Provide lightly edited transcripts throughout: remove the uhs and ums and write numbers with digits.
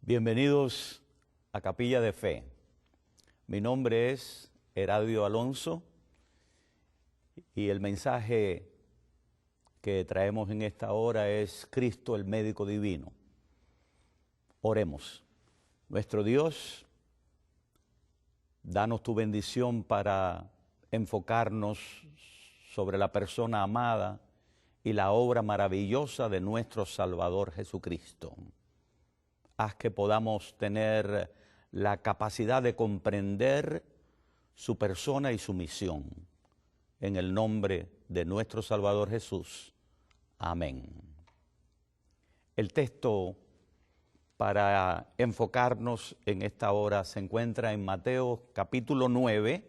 Bienvenidos a Capilla de Fe. Mi nombre es Heradio Alonso y el mensaje que traemos en esta hora es Cristo el médico divino. Oremos. Nuestro Dios, danos tu bendición para enfocarnos sobre la persona amada y la obra maravillosa de nuestro Salvador Jesucristo. Haz que podamos tener la capacidad de comprender su persona y su misión. En el nombre de nuestro Salvador Jesús. Amén. El texto para enfocarnos en esta hora se encuentra en Mateo capítulo 9,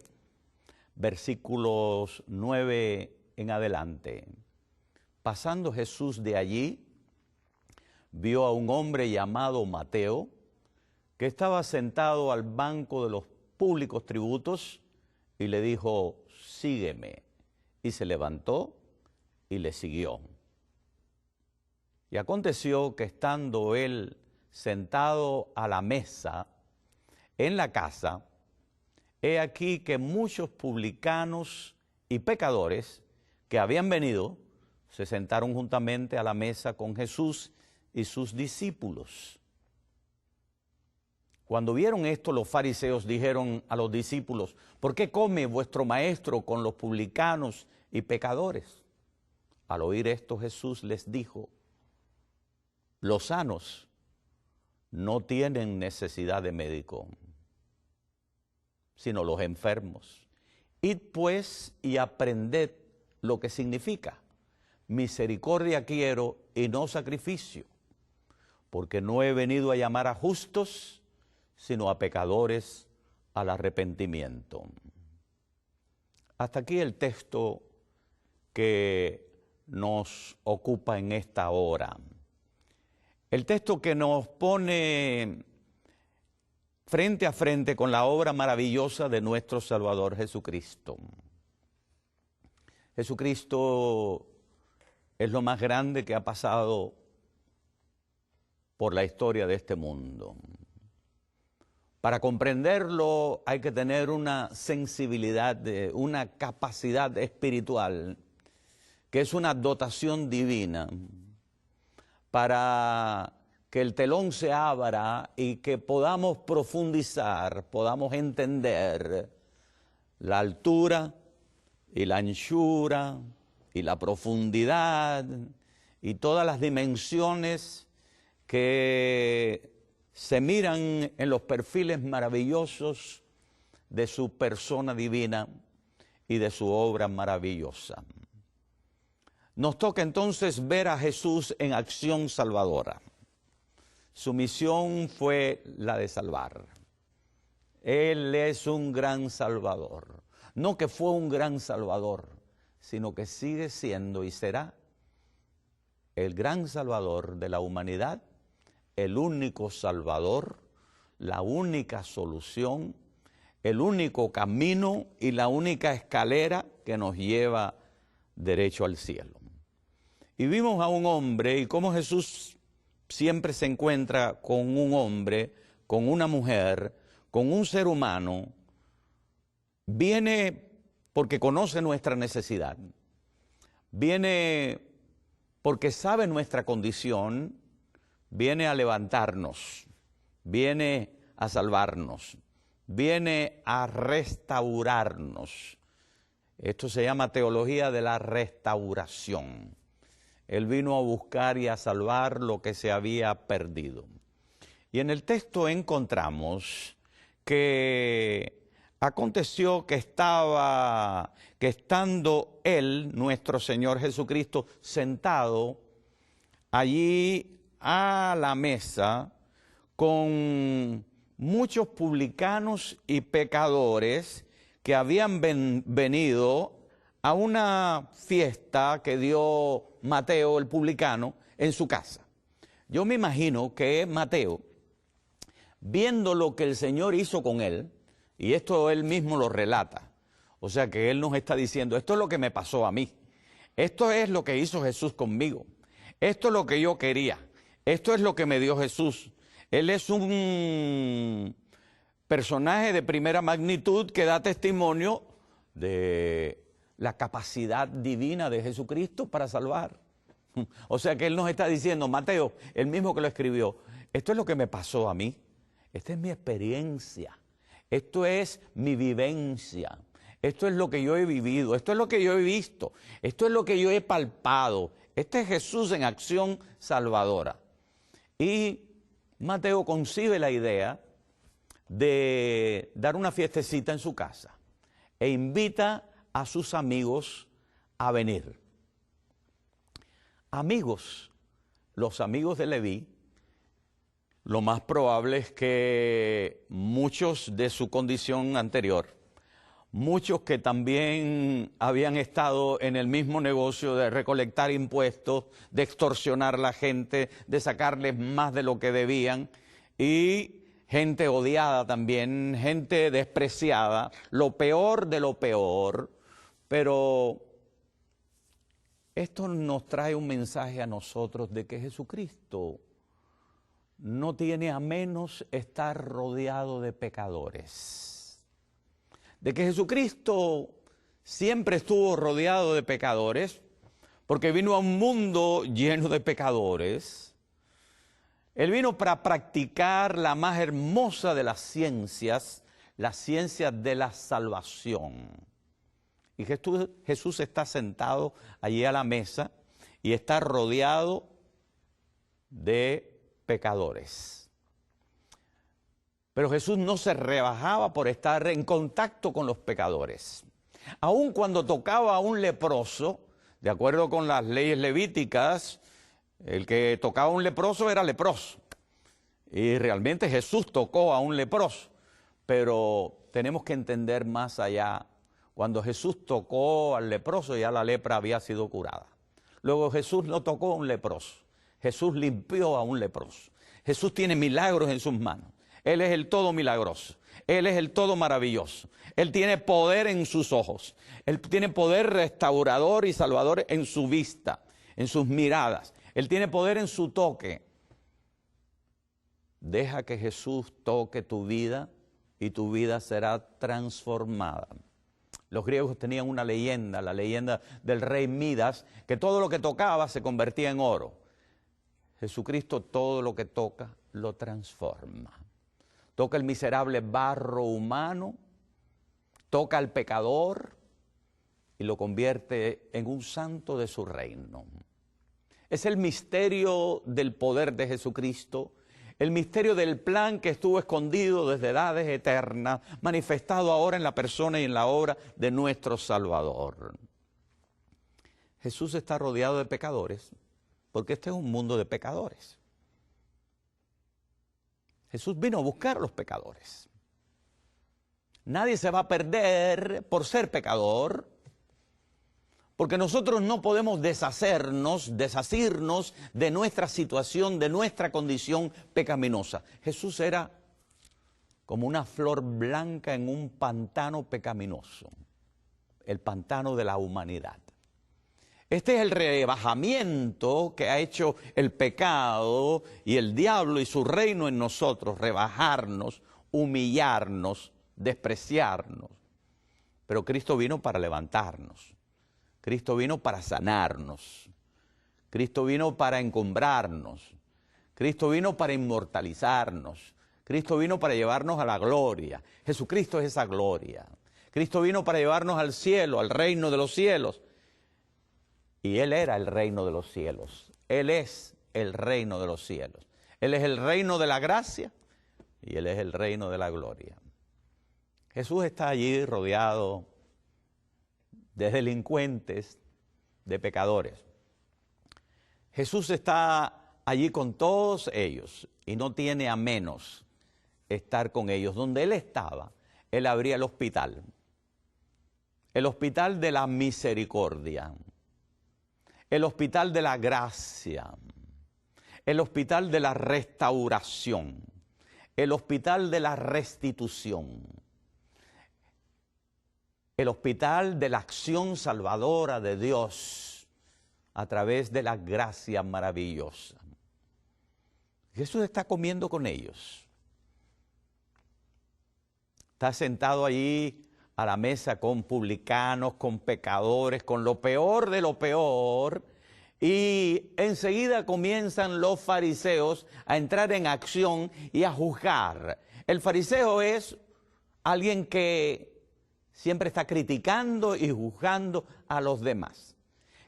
versículos 9 en adelante. Pasando Jesús de allí, vio a un hombre llamado Mateo, que estaba sentado al banco de los públicos tributos, y le dijo, sígueme. Y se levantó y le siguió. Y aconteció que estando él sentado a la mesa en la casa, he aquí que muchos publicanos y pecadores que habían venido, se sentaron juntamente a la mesa con Jesús y sus discípulos. Cuando vieron esto, los fariseos dijeron a los discípulos, ¿por qué come vuestro maestro con los publicanos y pecadores? Al oír esto, Jesús les dijo, los sanos no tienen necesidad de médico, sino los enfermos. Id pues y aprended lo que significa, misericordia quiero y no sacrificio, porque no he venido a llamar a justos, sino a pecadores al arrepentimiento. Hasta aquí el texto que nos ocupa en esta hora. El texto que nos pone frente a frente con la obra maravillosa de nuestro Salvador Jesucristo. Jesucristo es lo más grande que ha pasado por la historia de este mundo. Para comprenderlo hay que tener una sensibilidad, una capacidad espiritual, que es una dotación divina, para que el telón se abra y que podamos profundizar, podamos entender la altura y la anchura y la profundidad y todas las dimensiones que se miran en los perfiles maravillosos de su persona divina y de su obra maravillosa. Nos toca entonces ver a Jesús en acción salvadora. Su misión fue la de salvar. Él es un gran salvador. No que fue un gran salvador, sino que sigue siendo y será el gran salvador de la humanidad, el único salvador, la única solución, el único camino y la única escalera que nos lleva derecho al cielo. Y vimos a un hombre, y cómo Jesús siempre se encuentra con un hombre, con una mujer, con un ser humano. Viene porque conoce nuestra necesidad, viene porque sabe nuestra condición, viene a levantarnos, viene a salvarnos, viene a restaurarnos. Esto se llama teología de la restauración. Él vino a buscar y a salvar lo que se había perdido. Y en el texto encontramos que aconteció que estando él, nuestro Señor Jesucristo, sentado allí a la mesa con muchos publicanos y pecadores que habían venido a una fiesta que dio Mateo, el publicano, en su casa. Yo me imagino que Mateo, viendo lo que el Señor hizo con él, y esto él mismo lo relata, o sea que él nos está diciendo, esto es lo que me pasó a mí, esto es lo que hizo Jesús conmigo, esto es lo que yo quería, esto es lo que me dio Jesús, Él es un personaje de primera magnitud que da testimonio de la capacidad divina de Jesucristo para salvar. O sea que Él nos está diciendo, Mateo, el mismo que lo escribió, esto es lo que me pasó a mí, esta es mi experiencia, esto es mi vivencia, esto es lo que yo he vivido, esto es lo que yo he visto, esto es lo que yo he palpado. Este es Jesús en acción salvadora. Y Mateo concibe la idea de dar una fiestecita en su casa e invita a sus amigos a venir. Amigos, los amigos de Leví, lo más probable es que muchos de su condición anterior, muchos que también habían estado en el mismo negocio de recolectar impuestos, de extorsionar a la gente, de sacarles más de lo que debían, y gente odiada también, gente despreciada, lo peor de lo peor, pero esto nos trae un mensaje a nosotros de que Jesucristo no tiene a menos estar rodeado de pecadores. De que Jesucristo siempre estuvo rodeado de pecadores, porque vino a un mundo lleno de pecadores. Él vino para practicar la más hermosa de las ciencias, la ciencia de la salvación. Y Jesús está sentado allí a la mesa y está rodeado de pecadores. Pero Jesús no se rebajaba por estar en contacto con los pecadores. Aun cuando tocaba a un leproso, de acuerdo con las leyes levíticas, el que tocaba a un leproso era leproso. Y realmente Jesús tocó a un leproso. Pero tenemos que entender más allá. Cuando Jesús tocó al leproso, ya la lepra había sido curada. Luego Jesús no tocó a un leproso. Jesús limpió a un leproso. Jesús tiene milagros en sus manos. Él es el todo milagroso. Él es el todo maravilloso. Él tiene poder en sus ojos. Él tiene poder restaurador y salvador en su vista, en sus miradas. Él tiene poder en su toque. Deja que Jesús toque tu vida y tu vida será transformada. Los griegos tenían una leyenda, la leyenda del rey Midas, que todo lo que tocaba se convertía en oro. Jesucristo todo lo que toca lo transforma. Toca el miserable barro humano, toca al pecador y lo convierte en un santo de su reino. Es el misterio del poder de Jesucristo, el misterio del plan que estuvo escondido desde edades eternas, manifestado ahora en la persona y en la obra de nuestro Salvador. Jesús está rodeado de pecadores, porque este es un mundo de pecadores. Jesús vino a buscar a los pecadores. Nadie se va a perder por ser pecador, porque nosotros no podemos deshacernos de nuestra situación, de nuestra condición pecaminosa. Jesús era como una flor blanca en un pantano pecaminoso, el pantano de la humanidad. Este es el rebajamiento que ha hecho el pecado y el diablo y su reino en nosotros, rebajarnos, humillarnos, despreciarnos. Pero Cristo vino para levantarnos. Cristo vino para sanarnos. Cristo vino para encumbrarnos. Cristo vino para inmortalizarnos. Cristo vino para llevarnos a la gloria. Jesucristo es esa gloria. Cristo vino para llevarnos al cielo, al reino de los cielos. Y Él era el reino de los cielos. Él es el reino de los cielos. Él es el reino de la gracia y Él es el reino de la gloria. Jesús está allí rodeado de delincuentes, de pecadores. Jesús está allí con todos ellos y no tiene a menos estar con ellos. Donde Él estaba, Él abría el hospital de la misericordia, el hospital de la gracia, el hospital de la restauración, el hospital de la restitución, el hospital de la acción salvadora de Dios a través de la gracia maravillosa. Jesús está comiendo con ellos. Está sentado allí a la mesa con publicanos, con pecadores, con lo peor de lo peor. Y enseguida comienzan los fariseos a entrar en acción y a juzgar. El fariseo es alguien que siempre está criticando y juzgando a los demás.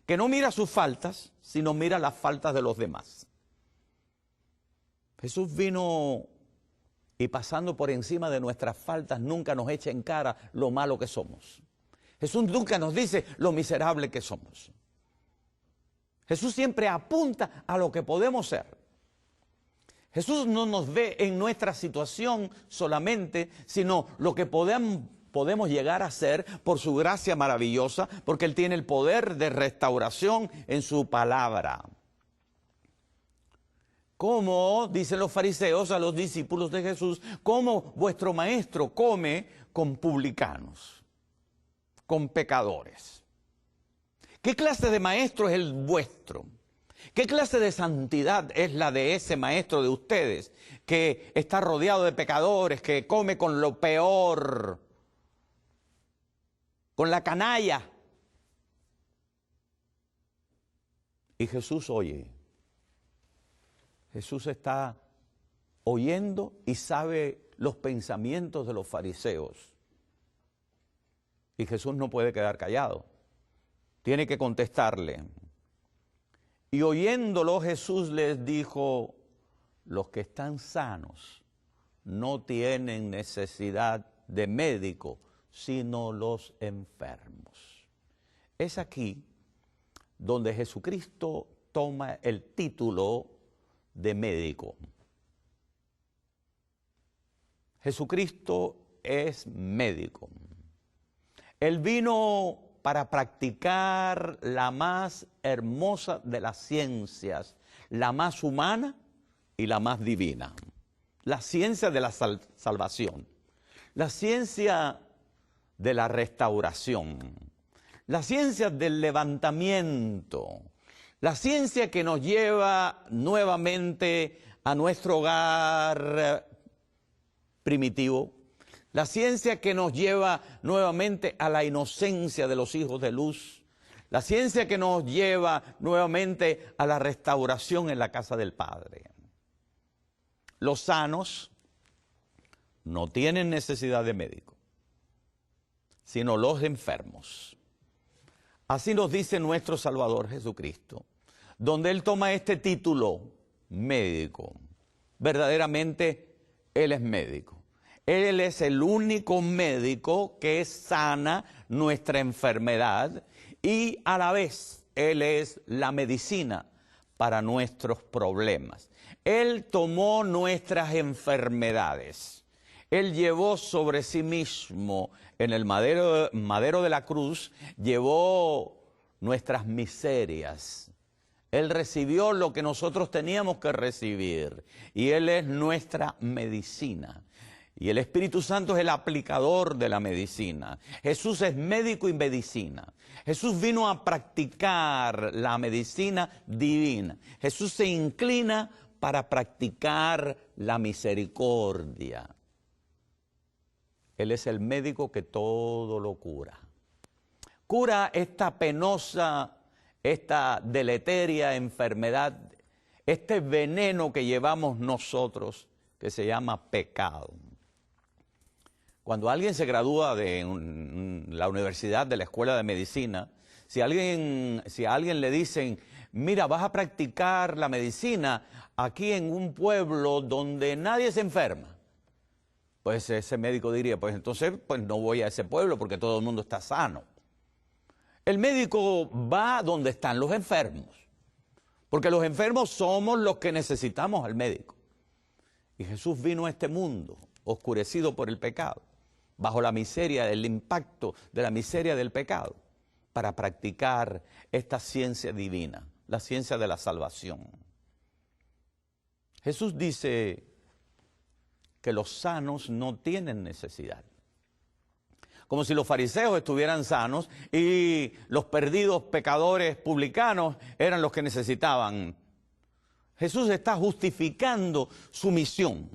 Que no mira sus faltas, sino mira las faltas de los demás. Jesús vino y pasando por encima de nuestras faltas, nunca nos echa en cara lo malo que somos. Jesús nunca nos dice lo miserable que somos. Jesús siempre apunta a lo que podemos ser. Jesús no nos ve en nuestra situación solamente, sino lo que podemos llegar a ser por su gracia maravillosa, porque Él tiene el poder de restauración en su palabra. Como dicen los fariseos a los discípulos de Jesús, como vuestro maestro come con publicanos, con pecadores. ¿Qué clase de maestro es el vuestro? ¿Qué clase de santidad es la de ese maestro de ustedes, que está rodeado de pecadores, que come con lo peor, con la canalla? Y Jesús oye. Jesús está oyendo y sabe los pensamientos de los fariseos. Y Jesús no puede quedar callado. Tiene que contestarle. Y oyéndolo, Jesús les dijo: los que están sanos no tienen necesidad de médico, sino los enfermos. Es aquí donde Jesucristo toma el título de médico. Jesucristo es médico. Él vino para practicar la más hermosa de las ciencias, la más humana y la más divina. La ciencia de la salvación, la ciencia de la restauración, la ciencia del levantamiento, la ciencia que nos lleva nuevamente a nuestro hogar primitivo, la ciencia que nos lleva nuevamente a la inocencia de los hijos de luz, la ciencia que nos lleva nuevamente a la restauración en la casa del Padre. Los sanos no tienen necesidad de médico, sino los enfermos. Así nos dice nuestro Salvador Jesucristo, donde Él toma este título, médico. Verdaderamente, Él es médico. Él es el único médico que sana nuestra enfermedad y a la vez Él es la medicina para nuestros problemas. Él tomó nuestras enfermedades. Él llevó sobre sí mismo en el madero de la cruz, llevó nuestras miserias. Él recibió lo que nosotros teníamos que recibir y Él es nuestra medicina. Y el Espíritu Santo es el aplicador de la medicina. Jesús es médico y medicina. Jesús vino a practicar la medicina divina. Jesús se inclina para practicar la misericordia. Él es el médico que todo lo cura. Cura esta penosa, esta deleteria enfermedad, este veneno que llevamos nosotros, que se llama pecado. Cuando alguien se gradúa de la universidad, de la escuela de medicina, si a alguien le dicen, mira, vas a practicar la medicina aquí en un pueblo donde nadie se enferma, pues ese médico diría, pues entonces pues no voy a ese pueblo porque todo el mundo está sano. El médico va donde están los enfermos, porque los enfermos somos los que necesitamos al médico. Y Jesús vino a este mundo oscurecido por el pecado, bajo la miseria, el impacto de la miseria del pecado, para practicar esta ciencia divina, la ciencia de la salvación. Jesús dice que los sanos no tienen necesidad. Como si los fariseos estuvieran sanos y los perdidos pecadores publicanos eran los que necesitaban Jesús está justificando su misión.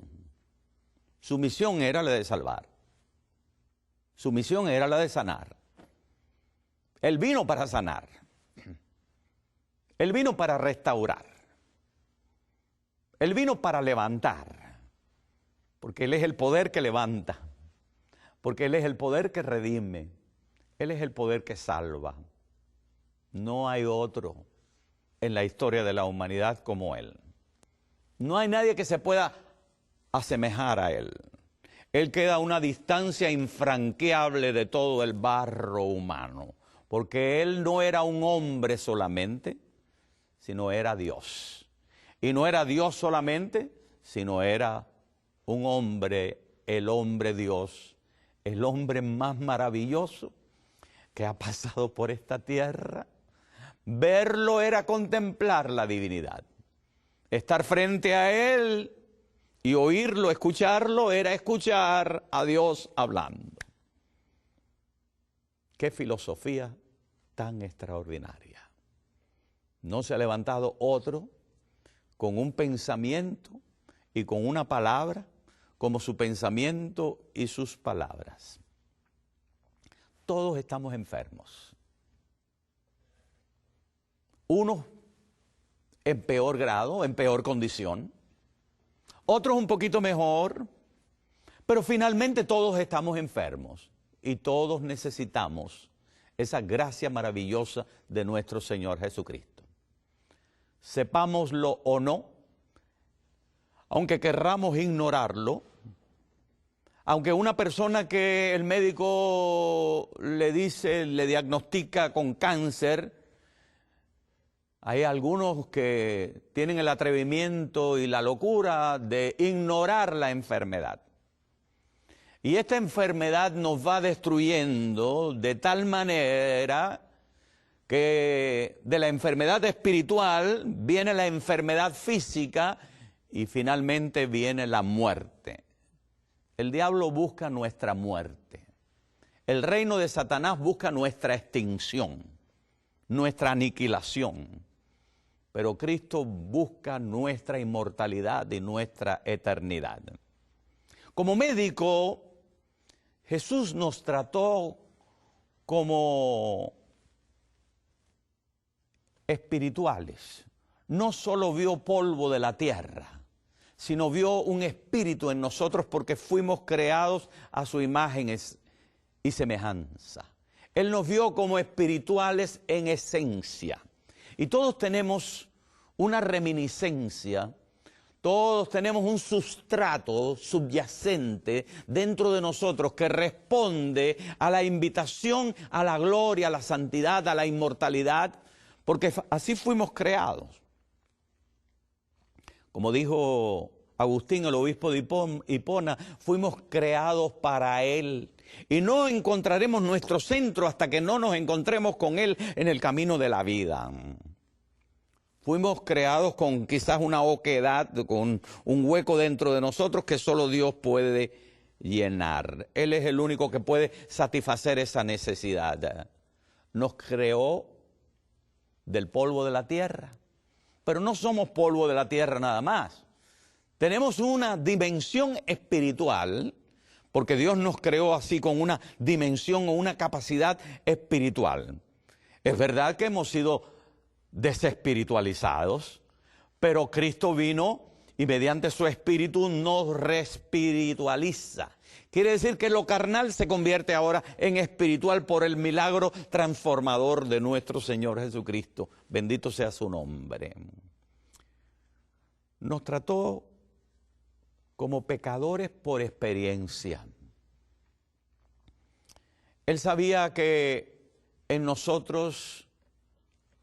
Su misión era la de salvar. Su misión era la de sanar. Él vino para sanar. Él vino para restaurar. Él vino para levantar. Porque Él es el poder que levanta. Porque Él es el poder que redime. Él es el poder que salva. No hay otro en la historia de la humanidad como Él. No hay nadie que se pueda asemejar a Él. Él queda a una distancia infranqueable de todo el barro humano, porque Él no era un hombre solamente, sino era Dios. Y no era Dios solamente, sino era un hombre, el hombre Dios, el hombre más maravilloso que ha pasado por esta tierra. Verlo era contemplar la divinidad. Estar frente a Él y oírlo, escucharlo, era escuchar a Dios hablando. Qué filosofía tan extraordinaria. No se ha levantado otro con un pensamiento y con una palabra como su pensamiento y sus palabras. Todos estamos enfermos. Unos en peor grado, en peor condición. Otros un poquito mejor. Pero finalmente todos estamos enfermos. Y todos necesitamos esa gracia maravillosa de nuestro Señor Jesucristo. Sepámoslo o no, aunque querramos ignorarlo, aunque una persona que el médico le dice, le diagnostica con cáncer, hay algunos que tienen el atrevimiento y la locura de ignorar la enfermedad. Y esta enfermedad nos va destruyendo de tal manera que de la enfermedad espiritual viene la enfermedad física y finalmente viene la muerte. El diablo busca nuestra muerte. El reino de Satanás busca nuestra extinción, nuestra aniquilación. Pero Cristo busca nuestra inmortalidad y nuestra eternidad. Como médico, Jesús nos trató como espirituales. No solo vio polvo de la tierra, sino vio un espíritu en nosotros porque fuimos creados a su imagen y semejanza. Él nos vio como espirituales en esencia. Y todos tenemos una reminiscencia, todos tenemos un sustrato subyacente dentro de nosotros que responde a la invitación a la gloria, a la santidad, a la inmortalidad, porque así fuimos creados. Como dijo Agustín, el obispo de Hipona, fuimos creados para Él. Y no encontraremos nuestro centro hasta que no nos encontremos con Él en el camino de la vida. Fuimos creados con quizás una oquedad, con un hueco dentro de nosotros que solo Dios puede llenar. Él es el único que puede satisfacer esa necesidad. Nos creó del polvo de la tierra, pero no somos polvo de la tierra nada más. Tenemos una dimensión espiritual, porque Dios nos creó así con una dimensión o una capacidad espiritual. Es verdad que hemos sido desespiritualizados, pero Cristo vino y mediante su espíritu nos respiritualiza. Quiere decir que lo carnal se convierte ahora en espiritual por el milagro transformador de nuestro Señor Jesucristo. Bendito sea su nombre. Nos trató como pecadores por experiencia. Él sabía que en nosotros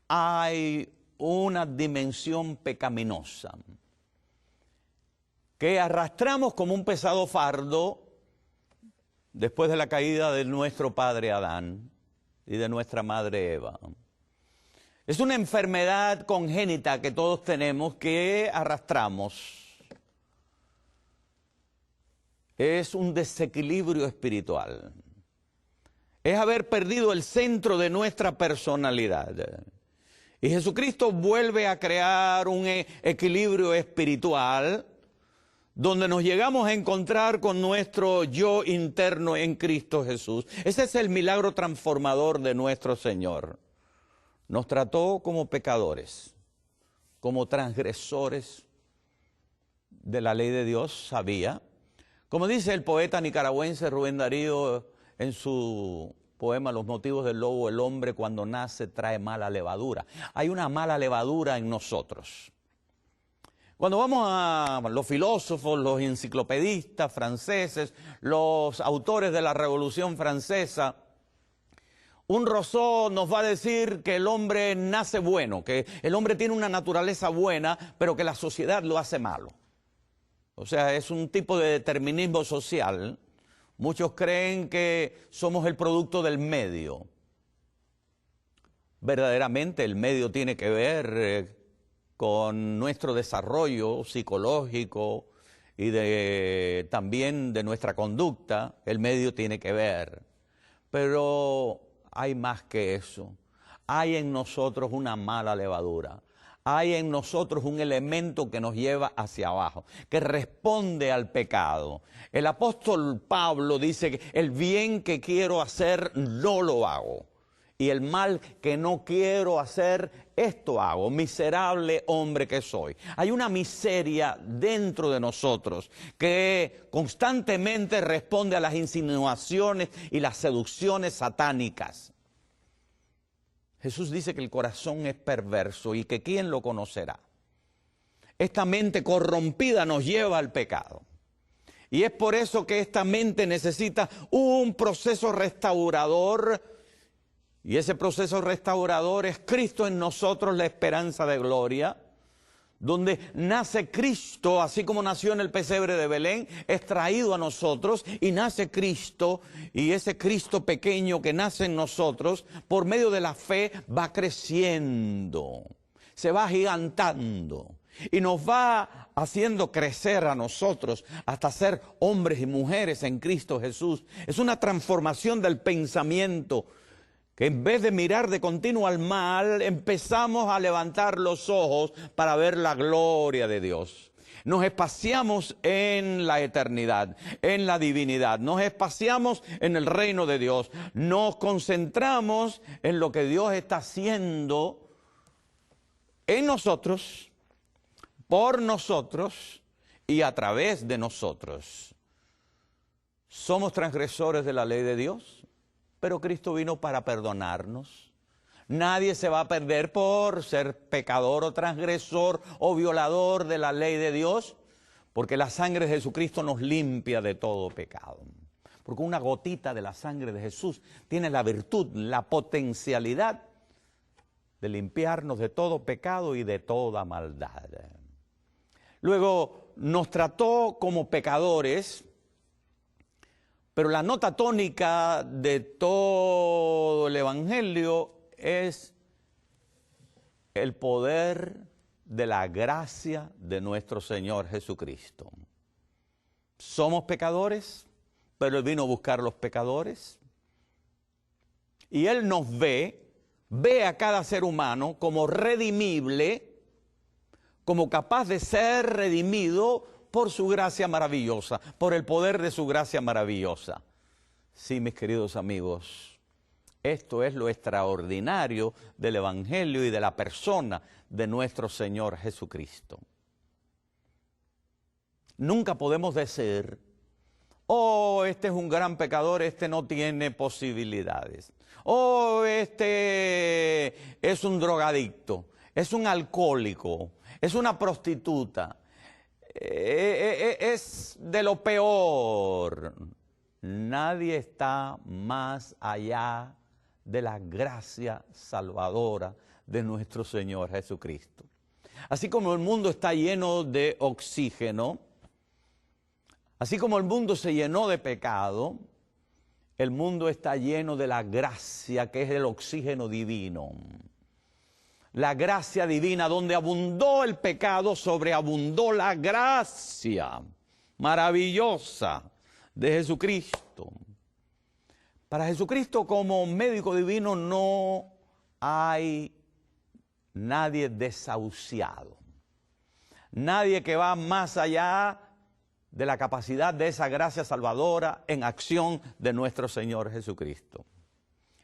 hay una dimensión pecaminosa que arrastramos como un pesado fardo después de la caída de nuestro padre Adán y de nuestra madre Eva. Es una enfermedad congénita que todos tenemos, que arrastramos. Es un desequilibrio espiritual. Es haber perdido el centro de nuestra personalidad. Y Jesucristo vuelve a crear un equilibrio espiritual donde nos llegamos a encontrar con nuestro yo interno en Cristo Jesús. Ese es el milagro transformador de nuestro Señor. Nos trató como pecadores, como transgresores de la ley de Dios, sabía. Como dice el poeta nicaragüense Rubén Darío en su poema Los motivos del lobo, el hombre cuando nace trae mala levadura. Hay una mala levadura en nosotros. Cuando vamos a los filósofos, los enciclopedistas franceses, los autores de la Revolución Francesa, un Rousseau nos va a decir que el hombre nace bueno, que el hombre tiene una naturaleza buena, pero que la sociedad lo hace malo. O sea, es un tipo de determinismo social. Muchos creen que somos el producto del medio. Verdaderamente el medio tiene que ver con nuestro desarrollo psicológico y también de nuestra conducta. El medio tiene que ver. Pero hay más que eso. Hay en nosotros una mala levadura. Hay en nosotros un elemento que nos lleva hacia abajo, que responde al pecado. El apóstol Pablo dice que el bien que quiero hacer no lo hago, y el mal que no quiero hacer, esto hago, miserable hombre que soy. Hay una miseria dentro de nosotros que constantemente responde a las insinuaciones y las seducciones satánicas. Jesús dice que el corazón es perverso y que ¿quién lo conocerá? Esta mente corrompida nos lleva al pecado. Y es por eso que esta mente necesita un proceso restaurador. Y ese proceso restaurador es Cristo en nosotros, la esperanza de gloria. Donde nace Cristo, así como nació en el pesebre de Belén, es traído a nosotros y nace Cristo, y ese Cristo pequeño que nace en nosotros, por medio de la fe, va creciendo, se va agigantando y nos va haciendo crecer a nosotros hasta ser hombres y mujeres en Cristo Jesús. Es una transformación del pensamiento, que en vez de mirar de continuo al mal, empezamos a levantar los ojos para ver la gloria de Dios. Nos espaciamos en la eternidad, en la divinidad, nos espaciamos en el reino de Dios, nos concentramos en lo que Dios está haciendo en nosotros, por nosotros y a través de nosotros. ¿Somos transgresores de la ley de Dios? Pero Cristo vino para perdonarnos. Nadie se va a perder por ser pecador o transgresor o violador de la ley de Dios, porque la sangre de Jesucristo nos limpia de todo pecado. Porque una gotita de la sangre de Jesús tiene la virtud, la potencialidad de limpiarnos de todo pecado y de toda maldad. Luego nos trató como pecadores. Pero la nota tónica de todo el Evangelio es el poder de la gracia de nuestro Señor Jesucristo. Somos pecadores, pero Él vino a buscar los pecadores. Y Él nos ve a cada ser humano como redimible, como capaz de ser redimido por su gracia maravillosa, por el poder de su gracia maravillosa. Sí, mis queridos amigos, esto es lo extraordinario del Evangelio y de la persona de nuestro Señor Jesucristo. Nunca podemos decir, oh, este es un gran pecador, este no tiene posibilidades. Oh, este es un drogadicto, es un alcohólico, es una prostituta. Es de lo peor. Nadie está más allá de la gracia salvadora de nuestro Señor Jesucristo. Así como el mundo está lleno de oxígeno, así como el mundo se llenó de pecado, el mundo está lleno de la gracia que es el oxígeno divino. La gracia divina, donde abundó el pecado, sobreabundó la gracia maravillosa de Jesucristo. Para Jesucristo como médico divino no hay nadie desahuciado, nadie que va más allá de la capacidad de esa gracia salvadora en acción de nuestro Señor Jesucristo.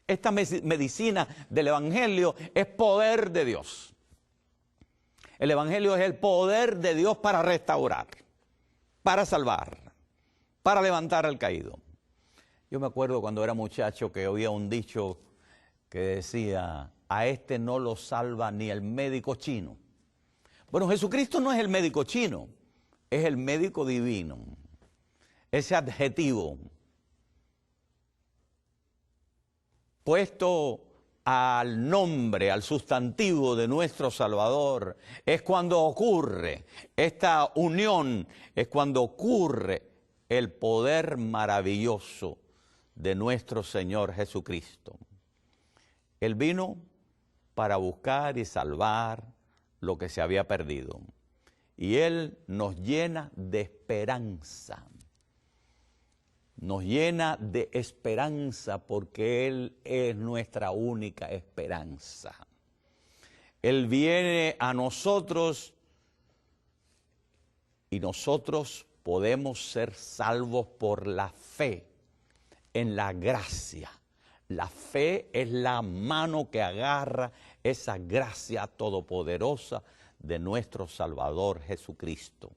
Esta medicina del Evangelio es poder de Dios. El Evangelio es el poder de Dios para restaurar, para salvar, para levantar al caído. Yo me acuerdo cuando era muchacho que oía un dicho que decía: a este no lo salva ni el médico chino. Bueno, Jesucristo no es el médico chino, es el médico divino. Ese adjetivo puesto al nombre, al sustantivo de nuestro Salvador, es cuando ocurre esta unión, es cuando ocurre el poder maravilloso de nuestro Señor Jesucristo. Él vino para buscar y salvar lo que se había perdido. Y Él nos llena de esperanza. Nos llena de esperanza porque Él es nuestra única esperanza. Él viene a nosotros y nosotros podemos ser salvos por la fe en la gracia. La fe es la mano que agarra esa gracia todopoderosa de nuestro Salvador Jesucristo.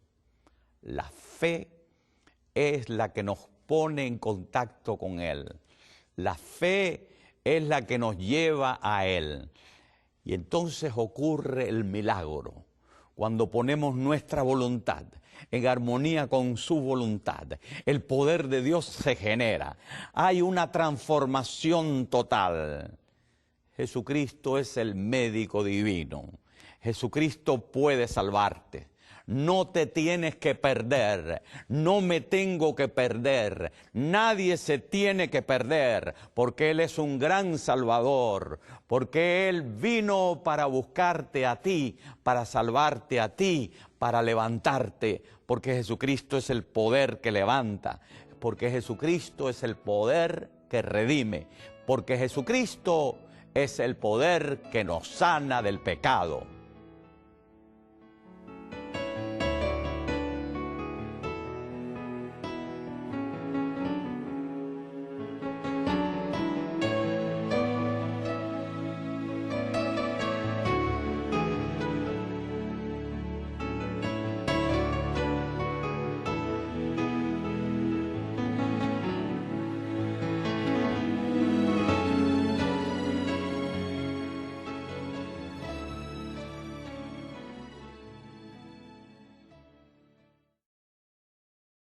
La fe es la que nos pone en contacto con Él. La fe es la que nos lleva a Él. Y entonces ocurre el milagro cuando ponemos nuestra voluntad en armonía con su voluntad. El poder de Dios se genera. Hay una transformación total. Jesucristo es el médico divino. Jesucristo puede salvarte. No te tienes que perder, no me tengo que perder, nadie se tiene que perder, porque Él es un gran Salvador, porque Él vino para buscarte a ti, para salvarte a ti, para levantarte, porque Jesucristo es el poder que levanta, porque Jesucristo es el poder que redime, porque Jesucristo es el poder que nos sana del pecado.